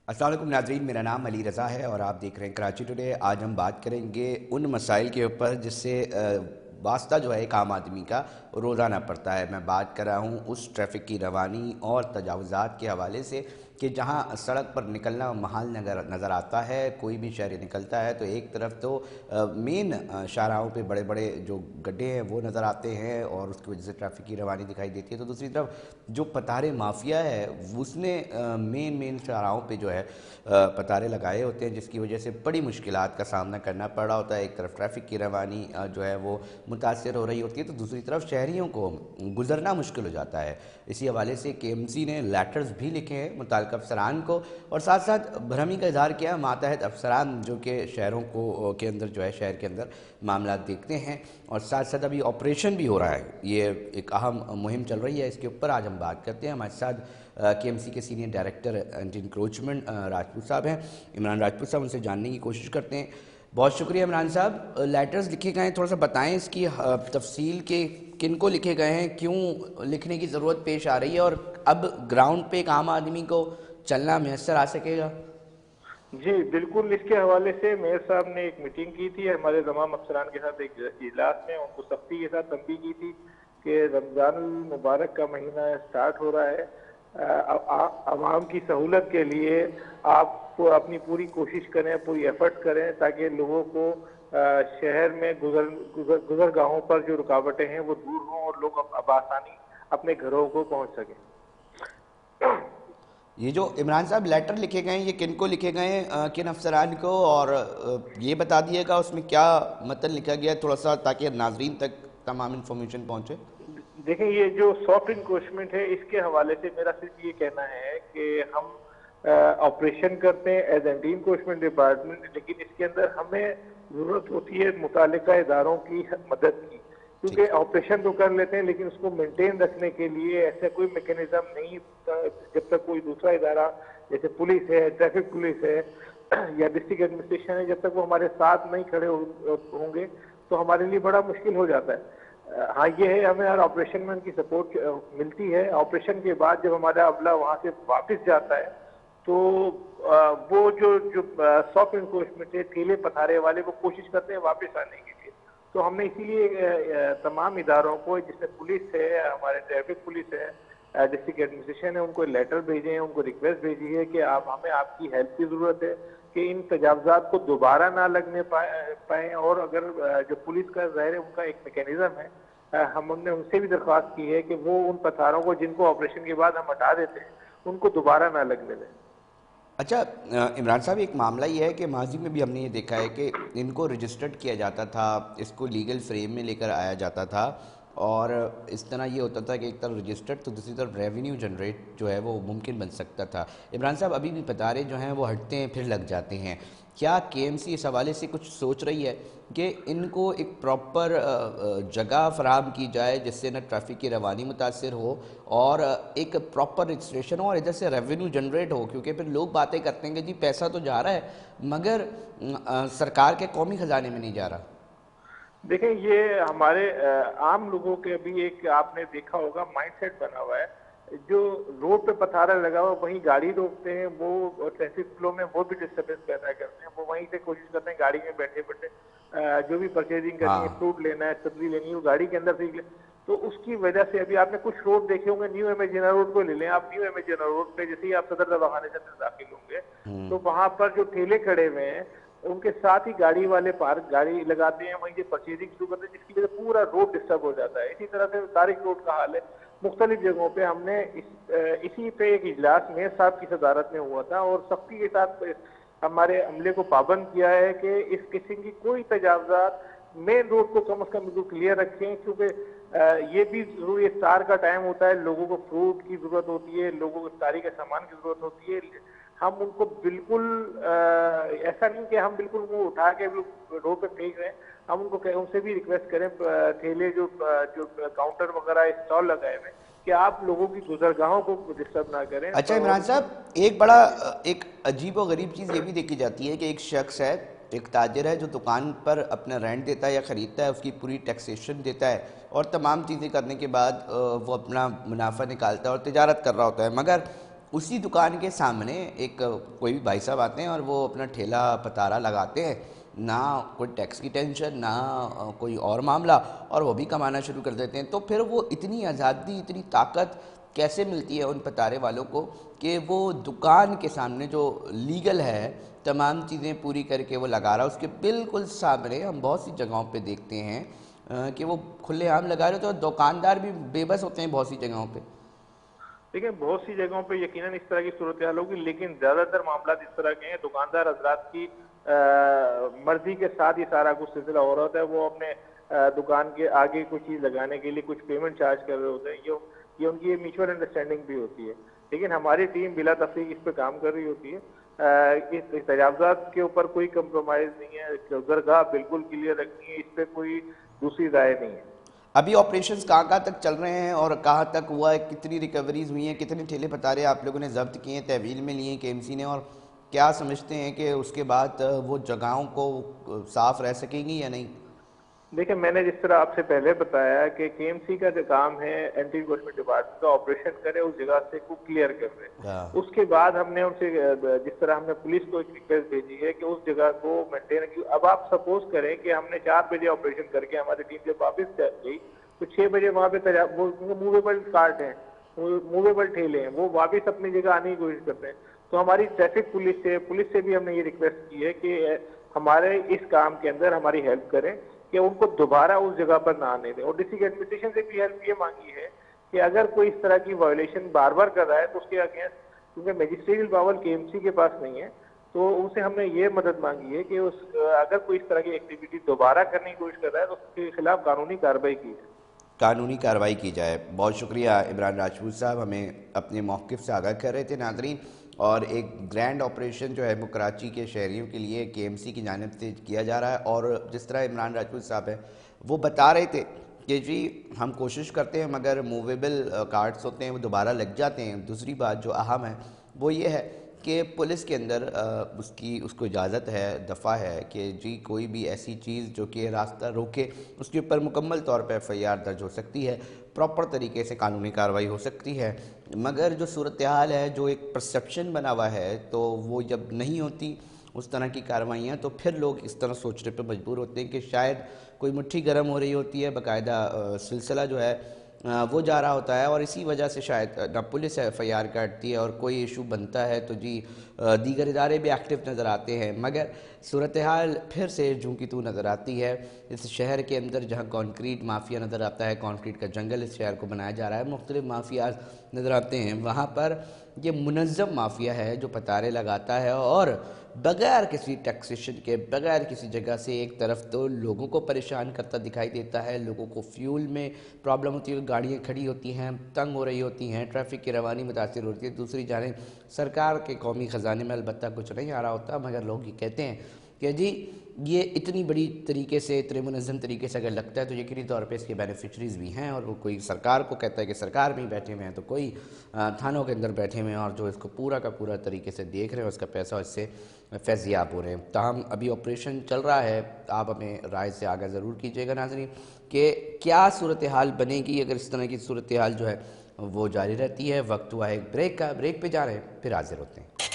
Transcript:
अस्सलाम वालेकुम नाज़रीन, मेरा नाम अली रज़ा है और आप देख रहे हैं कराची टुडे। आज हम बात करेंगे उन मसाइल के ऊपर जिससे वास्ता जो है एक आम आदमी का रोज़ाना पड़ता है। मैं बात कर रहा हूँ उस ट्रैफ़िक की रवानी और तजावुज़ात के हवाले से कि जहाँ सड़क पर निकलना महाल नज़र आता है। कोई भी शहरी निकलता है तो एक तरफ तो मेन शाहराहों पे बड़े बड़े जो गड्ढे हैं वो नज़र आते हैं और उसकी वजह से ट्रैफ़िक की रवानी दिखाई देती है, तो दूसरी तरफ जो पतारे माफिया है उसने मेन शाहराहों पे जो है पतारे लगाए होते हैं, जिसकी वजह से बड़ी मुश्किलात का सामना करना पड़ रहा होता है। एक तरफ ट्रैफ़िक की रवानी जो है वो मुतासर हो रही होती है, तो दूसरी तरफ शहरियों को गुजरना मुश्किल हो जाता है। इसी हवाले से KMC ने लेटर्स भी लिखे हैं मुताल्लिक़ अफसरान को और साथ साथ भरहमी का इजहार किया मातहत अफसरान जो कि शहरों को के अंदर जो है शहर के अंदर मामला देखते हैं। और साथ साथ अभी ऑपरेशन भी हो रहा है, ये एक अहम मुहिम चल रही है, इसके ऊपर आज हम बात करते हैं। हमारे साथ KMC के senior director anti encroachment Rajput साहब हैं, इमरान राजपूत साहब, उनसे जानने की कोशिश करते हैं। बहुत शुक्रिया इमरान साहब। लेटर्स लिखे गए हैं, थोड़ा सा बताएं इसकी तफसील के किन को लिखे गए हैं, क्यों लिखने की ज़रूरत पेश आ रही है और अब ग्राउंड पे एक आम आदमी को चलना मैसर आ सकेगा। जी बिल्कुल, इसके हवाले से मेयर साहब ने एक मीटिंग की थी हमारे तमाम अफसरान के साथ, एक इजलास में उनको सख्ती के साथ तंबीह की थी कि रमज़ान मुबारक का महीना स्टार्ट हो रहा है। आवाम की सहूलत के लिए आपको अपनी पूरी कोशिश करें, पूरी एफर्ट करें ताकि लोगों को शहर में गुजरगाहों पर जो रुकावटें हैं वो दूर हों और लोग अब आसानी अपने घरों को पहुंच सकें। ये जो इमरान साहब लेटर लिखे गए हैं ये किन को लिखे गए हैं, किन अफसरान को, और ये बता दिएगा उसमें क्या मतलब लिखा गया है थोड़ा सा, ताकि नाजरीन तक तमाम इंफॉर्मेशन पहुंचे। देखें, ये जो सॉफ्ट इंक्रोचमेंट है इसके हवाले से मेरा सिर्फ ये कहना है कि हम ऑपरेशन करते हैं एज एंटी इंक्रोचमेंट डिपार्टमेंट, लेकिन इसके अंदर हमें जरूरत होती है मुतालिका इदारों की मदद की, क्योंकि ऑपरेशन तो कर लेते हैं लेकिन उसको मेंटेन रखने के लिए ऐसा कोई मैकेनिज्म नहीं, जब तक कोई दूसरा इदारा जैसे पुलिस है, ट्रैफिक पुलिस है या डिस्ट्रिक्ट एडमिनिस्ट्रेशन है, जब तक वो हमारे साथ नहीं खड़े होंगे तो हमारे लिए बड़ा मुश्किल हो जाता है। हाँ ये है, हमें हर ऑपरेशन में उनकी सपोर्ट मिलती है। ऑपरेशन के बाद जब हमारा अमला वहाँ से वापस जाता है तो वो जो जो सॉफ्ट इन्फोर्समेंट है, ठेले पथारे वाले, वो कोशिश करते हैं वापस आने के लिए। तो हमने इसीलिए तमाम इदारों को, जिसमें पुलिस है, हमारे ट्रैफिक पुलिस है, डिस्ट्रिक्ट एडमिनिस्ट्रेशन है, उनको लेटर भेजे हैं, उनको रिक्वेस्ट भेजी है कि आप हमें आपकी हेल्प की ज़रूरत है कि इन तजावजात को दोबारा ना लगने पाए। और अगर जो पुलिस का ज़ाहिर है उनका एक मैकेनिज्म है, हमने उनसे भी दरख्वास्त की है कि वो उन पथारों को जिनको ऑपरेशन के बाद हम हटा देते हैं उनको दोबारा ना लगने दें। अच्छा इमरान साहब, एक मामला ये है कि माजी में भी हमने ये देखा है कि इनको रजिस्टर्ड किया जाता था, इसको लीगल फ्रेम में लेकर आया जाता था और इस तरह ये होता था कि एक तरफ रजिस्टर्ड तो दूसरी तरफ रेवेन्यू जनरेट जो है वो मुमकिन बन सकता था। इमरान साहब, अभी भी पतारे जो हैं वो हटते हैं फिर लग जाते हैं, क्या KMC इस हवाले से कुछ सोच रही है कि इनको एक प्रॉपर जगह फराहम की जाए जिससे न ट्रैफिक की रवानी मुतासर हो और एक प्रॉपर रजिस्ट्रेशन हो और इधर से रेवेन्यू जनरेट हो? क्योंकि फिर लोग बातें करते हैं कि जी पैसा तो जा रहा है मगर सरकार के कौमी खजाने में नहीं जा रहा। देखें, ये हमारे आम लोगों के अभी एक आपने देखा होगा माइंडसेट बना हुआ है, जो रोड पे पथारा लगा हुआ वहीं गाड़ी रोकते हैं, वो ट्रैफिक फ्लो में वो भी डिस्टर्बेंस पैदा करते हैं। वो वहीं से कोशिश करते हैं गाड़ी में बैठे बैठे जो भी परचेजिंग करनी है, फ्रूट लेना है, सब्जी लेनी है, वो गाड़ी के अंदर से ले। तो उसकी वजह से अभी आपने कुछ रोड देखे होंगे, न्यू एमेजिना रोड को ले लें आप। न्यू एमेजिना रोड पे जैसे ही आप सदर दवाखाने से दाखिल होंगे तो वहां पर जो ठेले खड़े हुए हैं उनके साथ ही गाड़ी वाले पार्क गाड़ी लगाते हैं, वहीं से परचेजिंग शुरू करते हैं, जिसकी वजह से पूरा रोड डिस्टर्ब हो जाता है। इसी तरह से तारिक रोड का हाल है। मुख्तलिफ जगहों पे हमने इसी पे एक इजलास मेयर साहब की सदारत में हुआ था और सख्ती के साथ हमारे अमले को पाबंद किया है कि इस किस्म की कोई तजावजात मेन रोड को कम से कम बिल्कुल क्लियर रखें, क्योंकि ये भी जरूरी, इफ्तार का टाइम होता है, लोगों को फ्रूट की जरूरत होती है, लोगों को इफ्तारी के सामान की जरूरत होती है। हम उनको बिल्कुल ऐसा नहीं कि हम बिल्कुल वो उठा के रोड पे फेंक रहे हैं, हम उनको उनसे भी रिक्वेस्ट करें, ठेले जो काउंटर वगैरह स्टॉल लगाए हुए, कि आप लोगों की गुजरगाहों को डिस्टर्ब ना करें। अच्छा इमरान साहब, एक बड़ा एक अजीब व गरीब चीज़ ये भी देखी जाती है कि एक शख्स है, एक ताजिर है जो दुकान पर अपना रेंट देता है या ख़रीदता है, उसकी पूरी टैक्सेशन देता है और तमाम चीज़ें करने के बाद वो अपना मुनाफा निकालता है और तिजारत कर रहा होता है, मगर उसी दुकान के सामने एक कोई भी भाई साहब आते हैं और वो अपना ठेला पतारा लगाते हैं, ना कोई टैक्स की टेंशन, ना कोई और मामला, और वो भी कमाना शुरू कर देते हैं। तो फिर वो इतनी आज़ादी, इतनी ताकत कैसे मिलती है उन पतारे वालों को कि वो दुकान के सामने जो लीगल है तमाम चीज़ें पूरी करके वो लगा रहा है, उसके बिल्कुल सामने हम बहुत सी जगहों पे देखते हैं कि वो खुलेआम लगा रहे होते हैं, और दुकानदार भी बेबस होते हैं बहुत सी जगहों पे। देखिए, बहुत सी जगहों पे यकीनन इस तरह की सूरत हाल होगी, लेकिन ज्यादातर मामला इस तरह के हैं, दुकानदार हजरात की मर्जी के साथ ये सारा कुछ सिलसिला हो रहा होता है। वो अपने दुकान के आगे कुछ चीज लगाने के लिए कुछ पेमेंट चार्ज कर रहे होते हैं। ये उनकी म्यूचुअल अंडरस्टैंडिंग भी होती है, लेकिन हमारी टीम बिला तफरीक इस पे काम कर रही होती है। इस तजावजात के ऊपर कोई कंप्रोमाइज नहीं है, गुजरगाह बिल्कुल क्लियर रखनी है, इस पे कोई दूसरी राय नहीं है। अभी ऑपरेशंस कहाँ कहाँ तक चल रहे हैं और कहाँ तक हुआ है, कितनी रिकवरीज हुई हैं, कितने ठेले पतारे आप लोगों ने जब्त किए हैं, तहवील में लिए केएमसी ने, और क्या समझते हैं कि उसके बाद वो जगहों को साफ रह सकेंगी या नहीं? देखिए, मैंने जिस तरह आपसे पहले बताया कि केएमसी का जो काम है, एंटी इन्फोर्समेंट डिपार्टमेंट का ऑपरेशन करे, उस जगह से को क्लियर कर रहे हैं। उसके बाद हमने उनसे, जिस तरह हमने पुलिस को एक रिक्वेस्ट भेजी है कि उस जगह को मेंटेन की। अब आप सपोज करें कि हमने 4 बजे ऑपरेशन करके हमारी टीम जब वापस गई तो 6 बजे वहां पे मूवेबल कार्ट है, मूवेबल ठेले हैं, वो वापस अपनी जगह आने की कोशिश करते हैं। तो हमारी ट्रैफिक पुलिस से भी हमने ये रिक्वेस्ट की है कि हमारे इस काम के अंदर हमारी हेल्प करें कि उनको दोबारा उस जगह पर ना आने दें। और डिस्ट्रिक्ट एडमिनिस्ट्रेशन से भी हेल्प ये मांगी है कि अगर कोई इस तरह की वायोलेशन बार बार कर रहा है तो उसके अगेंस्ट, क्योंकि मजिस्ट्रियल पावर केएमसी के पास नहीं है, तो उनसे हमने ये मदद मांगी है कि अगर कोई इस तरह की एक्टिविटी दोबारा करने की कोशिश कर रहा है तो उसके खिलाफ कानूनी कार्रवाई की जाए। कानूनी कार्रवाई की जाए। बहुत शुक्रिया इमरान राजपूत साहब, हमें अपने मौक़िफ़ से आगाह कर रहे थे नाज़रीन। और एक ग्रैंड ऑपरेशन जो है वो कराची के शहरियों के लिए केएमसी की जानिब से किया जा रहा है, और जिस तरह इमरान राजपूत साहब हैं वो बता रहे थे कि जी हम कोशिश करते हैं मगर मूवेबल कार्ड्स होते हैं वो दोबारा लग जाते हैं। दूसरी बात जो अहम है वो ये है कि पुलिस के अंदर उसको इजाज़त है, दफ़ा है कि जी कोई भी ऐसी चीज़ जो कि रास्ता रोके उसके ऊपर मुकम्मल तौर पर एफआईआर दर्ज हो सकती है, प्रॉपर तरीके से कानूनी कार्रवाई हो सकती है। मगर जो सूरत हाल है, जो एक परसेप्शन बना हुआ है, तो वो जब नहीं होती उस तरह की कार्रवाइयाँ, तो फिर लोग इस तरह सोचने पर मजबूर होते हैं कि शायद कोई मुट्ठी गर्म हो रही होती है, बाकायदा सिलसिला जो है वो जा रहा होता है, और इसी वजह से शायद ना पुलिस एफआईआर काटती है और कोई इशू बनता है तो जी दीगर इदारे भी एक्टिव नज़र आते हैं। मगर सूरत हाल फिर से जूं की तू नज़र आती है इस शहर के अंदर, जहां कंक्रीट माफिया नज़र आता है, कंक्रीट का जंगल इस शहर को बनाया जा रहा है, मुख्तलिफ माफिया नज़र आते हैं, वहाँ पर ये मुनज़्ज़म माफिया है जो पतारे लगाता है और बग़ैर किसी टैक्सेशन के, बग़ैर किसी जगह से एक तरफ तो लोगों को परेशान करता दिखाई देता है, लोगों को फ्यूल में प्रॉब्लम होती है, गाड़ियाँ खड़ी होती हैं, तंग हो रही होती हैं, ट्रैफिक की रवानी मुतासिर होती है। दूसरी जानिब सरकार के कौमी ख़जाने में अलबत्ता कुछ नहीं आ रहा होता, मगर लोग ये कहते हैं कि जी ये इतनी बड़ी तरीके से, इतने मुनज़्ज़म तरीके से अगर लगता है तो यकीनी तौर पे इसके बेनिफिशरीज़ भी हैं, और वो कोई सरकार को कहता है कि सरकार में ही बैठे हुए हैं, तो कोई थानों के अंदर बैठे हुए हैं और जो इसको पूरा का पूरा तरीके से देख रहे हैं, उसका पैसा इससे फैज़याब हो रहे हैं। ताहम अभी ऑपरेशन चल रहा है, आप हमें राय से आगाह ज़रूर कीजिएगा नाज़रीन कि क्या सूरत हाल बनेगी अगर इस तरह की सूरत हाल जो है वो जारी रहती है। वक्त हुआ है एक ब्रेक का, ब्रेक पे जा रहे हैं, फिर हाजिर होते हैं।